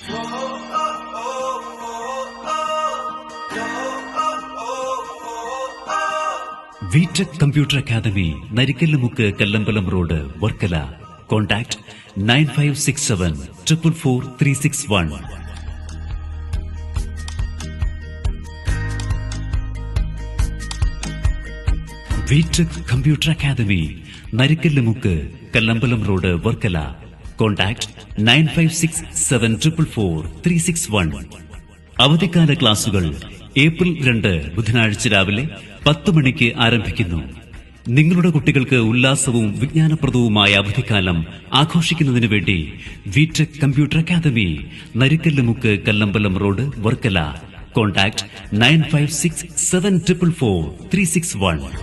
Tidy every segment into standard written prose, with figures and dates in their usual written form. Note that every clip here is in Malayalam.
VTech Computer Academy, Narikkallumukku, Kallambalam road, Varkala. Contact 9567 444 361. VTech Computer Academy, Narikkallumukku, Kallambalam road, Varkala. Contact 9567 444 361. അവധിക്കാല ക്ലാസുകൾ ഏപ്രിൽ 2 ബുധനാഴ്ച രാവിലെ 10 മണിക്ക് ആരംഭിക്കുന്നു. നിങ്ങളുടെ കുട്ടികൾക്ക് ഉല്ലാസവും വിജ്ഞാനപ്രദവുമായ അവധിക്കാലം ആഘോഷിക്കുന്നതിനു വേണ്ടി VTech computer academy, Narikkallumukku, Kallambalam road, Varkala. Contact 9567 444 361.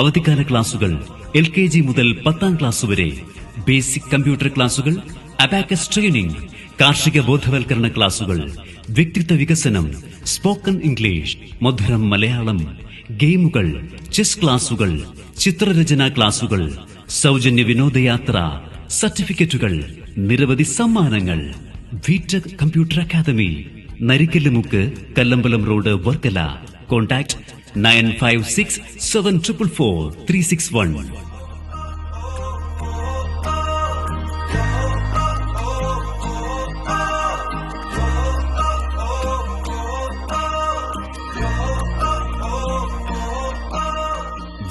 അവധിക്കാല ക്ലാസുകൾ LKG മുതൽ 10ാം ക്ലാസ് വരെ. ബേസിക് കമ്പ്യൂട്ടർ ക്ലാസുകൾ, അബാക്കസ് ട്രെയിനിംഗ്, കാർഷിക ബോധവൽക്കരണ ക്ലാസുകൾ, വ്യക്തിത്വ വികസനം, സ്പോക്കൺ ഇംഗ്ലീഷ്, മധുരം മലയാളം, ഗെയിമുകൾ, ചെസ് ക്ലാസുകൾ, ചിത്രരചന ക്ലാസുകൾ, സൗജന്യ വിനോദയാത്ര, സർട്ടിഫിക്കറ്റുകൾ, നിരവധി സമ്മാനങ്ങൾ. VTech computer academy, Narikkallumukku, Kallambalam road, Varkala. Contact 9567 444 361.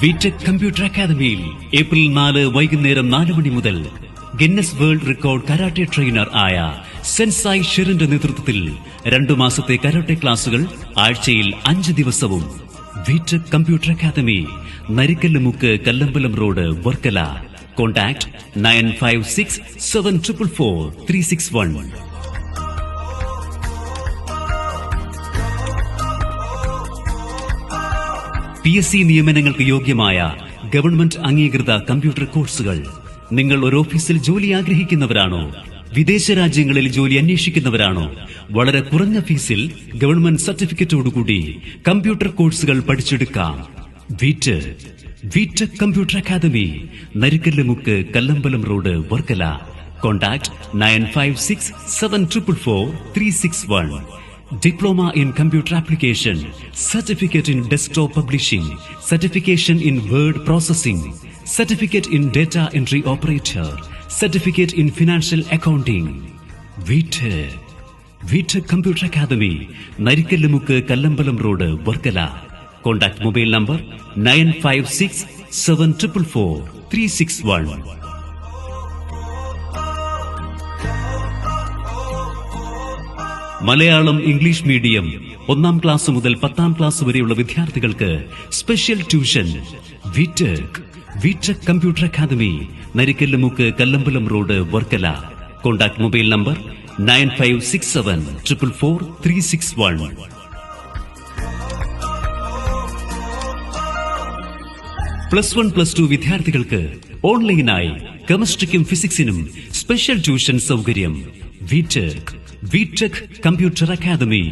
VTech computer അക്കാദമിയിൽ ഏപ്രിൽ 4 വൈകുന്നേരം 4 മണി മുതൽ Guinness world record karate trainer ആയ സെൻസായി ഷിറിന്റെ നേതൃത്വത്തിൽ 2 മാസത്തെ കരാട്ടെ ക്ലാസുകൾ ആഴ്ചയിൽ 5 ദിവസവും. VTech computer academy, Narikkallumukku, Kallambalam road, Varkala. Contact 9567 444 361. PSC നിയമനങ്ങൾക്ക് യോഗ്യമായ ഗവൺമെന്റ് അംഗീകൃത കമ്പ്യൂട്ടർ കോഴ്സുകൾ. നിങ്ങൾ ഒരു ഓഫീസിൽ ജോലി ആഗ്രഹിക്കുന്നവരാണോ? വിദേശ രാജ്യങ്ങളിൽ ജോലി അന്വേഷിക്കുന്നവരാണോ? വളരെ കുറഞ്ഞ ഫീസിൽ ഗവൺമെന്റ് സർട്ടിഫിക്കറ്റോടുകൂടി കമ്പ്യൂട്ടർ കോഴ്സുകൾ പഠിച്ചെടുക്കാം. VTech computer academy, Narikkallumukku, Kallambalam road, Varkala. Contact 9567 444 361. Diploma in Computer Application, Certificate in Desktop Publishing, Certification in Word Processing, Certificate in Data Entry Operator, Certificate in Financial Accounting. VTech Computer Academy, Narikkallumukku, Kallambalam road, Varkala. Contact mobile number 9567 444 361. Malayalam English medium 1ാം ക്ലാസ് മുതൽ 10ാം ക്ലാസ് വരെയുള്ള വിദ്യാർത്ഥികൾക്ക് special tuition. VTech computer academy, Narikkallumukku, Kallambalam road, Varkala. Contact mobile number 9567 444 361. +1 +2 വിദ്യാർത്ഥികൾക്ക് ഓൺലൈനായി കെമിസ്ട്രിക്കും ഫിസിക്സിനും സ്പെഷ്യൽ ട്യൂഷൻ സൗകര്യം. VTech computer academy,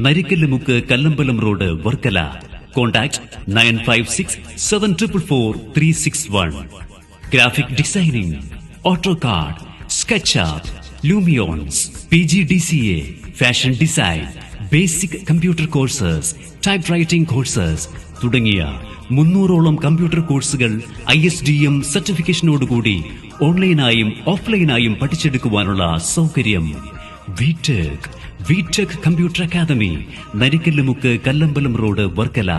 Narikkallumukku, Kallambalam road, Varkala. Contact 9567 444 361. Graphic designing, AutoCAD, SketchUp, Lumions, PGDCA, fashion design, basic computer courses, type writing courses തുടങ്ങിയ 300ഓളം കമ്പ്യൂട്ടർ കോഴ്സുകൾ ISDM സർട്ടിഫിക്കേഷനോടുകൂടി ഓൺലൈനായും ഓഫ്ലൈനായും പഠിച്ചെടുക്കുവാനുള്ള സൗകര്യം. VTech computer academy, Narikkallumukku, Kallambalam road, Varkala.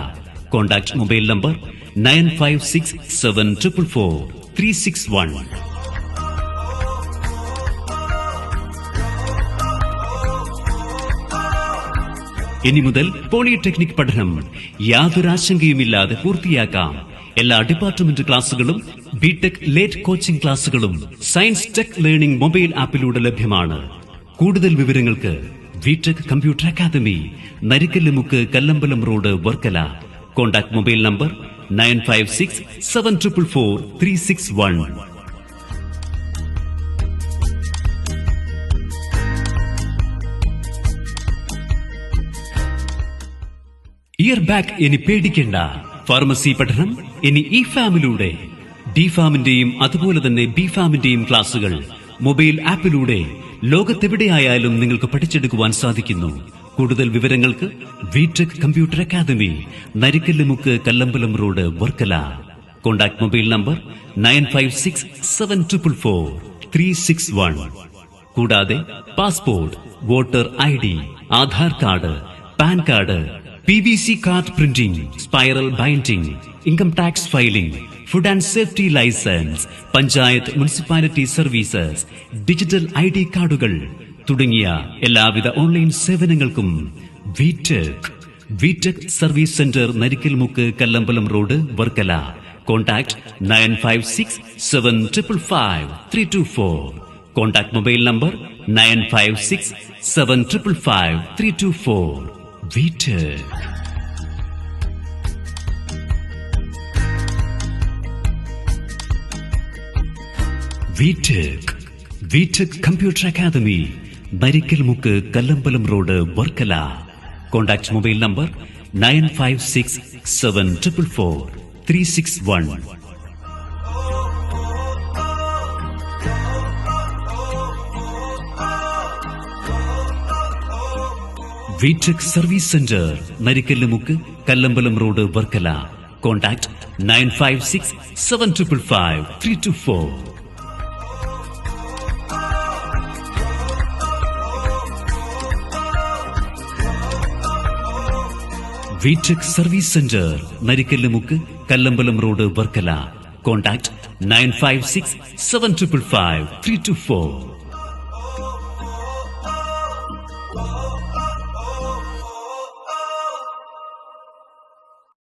Contact mobile number 9567 444 361. ഇനി മുതൽ പോളിടെക്നിക് പഠനം യാതൊരാശങ്കയുമില്ലാതെ പൂർത്തിയാക്കാം. എല്ലാ ഡിപ്പാർട്ട്മെന്റ് ക്ലാസുകളും BTech ലേറ്റ് കോച്ചിംഗ് ക്ലാസുകളും സയൻസ് ടെക് ലേണിംഗ് മൊബൈൽ ആപ്പിലൂടെ ലഭ്യമാണ്. കൂടുതൽ വിവരങ്ങൾക്ക് VTech computer academy, Narikkallumukku, Kallambalam road, Varkala. Contact mobile number 9567 444 361. Year back ഇനി പേടിക്കേണ്ട. ഫാർമസി പഠനം ഇനി ഈ ഫാമിലൂടെ. DPharmന്റെയും അതുപോലെ തന്നെ BPharmന്റെയും ക്ലാസുകൾ മൊബൈൽ ആപ്പിലൂടെ ലോകത്തെവിടെയായാലും നിങ്ങൾക്ക് പഠിച്ചെടുക്കുവാൻ സാധിക്കുന്നു. കൂടുതൽ വിവരങ്ങൾക്ക് VTech computer academy, Narikkallumukku, Kallambalam road, Varkala. Contact mobile number 9567444361. കൂടാതെ passport, voter ID, Aadhaar card, PAN card, PVC card printing, spiral binding, income tax filing, food and safety licence, panchayat municipality services, digital ID കാർഡുകൾ തുടങ്ങിയ എല്ലാവിധ ഓൺലൈൻ സേവനങ്ങൾക്കും VTech service centre, Narikkalmukku, Kallambalam road, Varkala. Contact 9567555324. Contact mobile number 9567555324. VTech computer academy, Narikkalmukku, Kallambalam road, Varkala. Contact mobile number 9567444361. വിടെക് service centre, Narikkallumukku, Kallambalam road, Varkala. Contact 9567555324. VTech service centre, Narikkallumukku, Kallambalam road, Varkala. Contact 9567555324.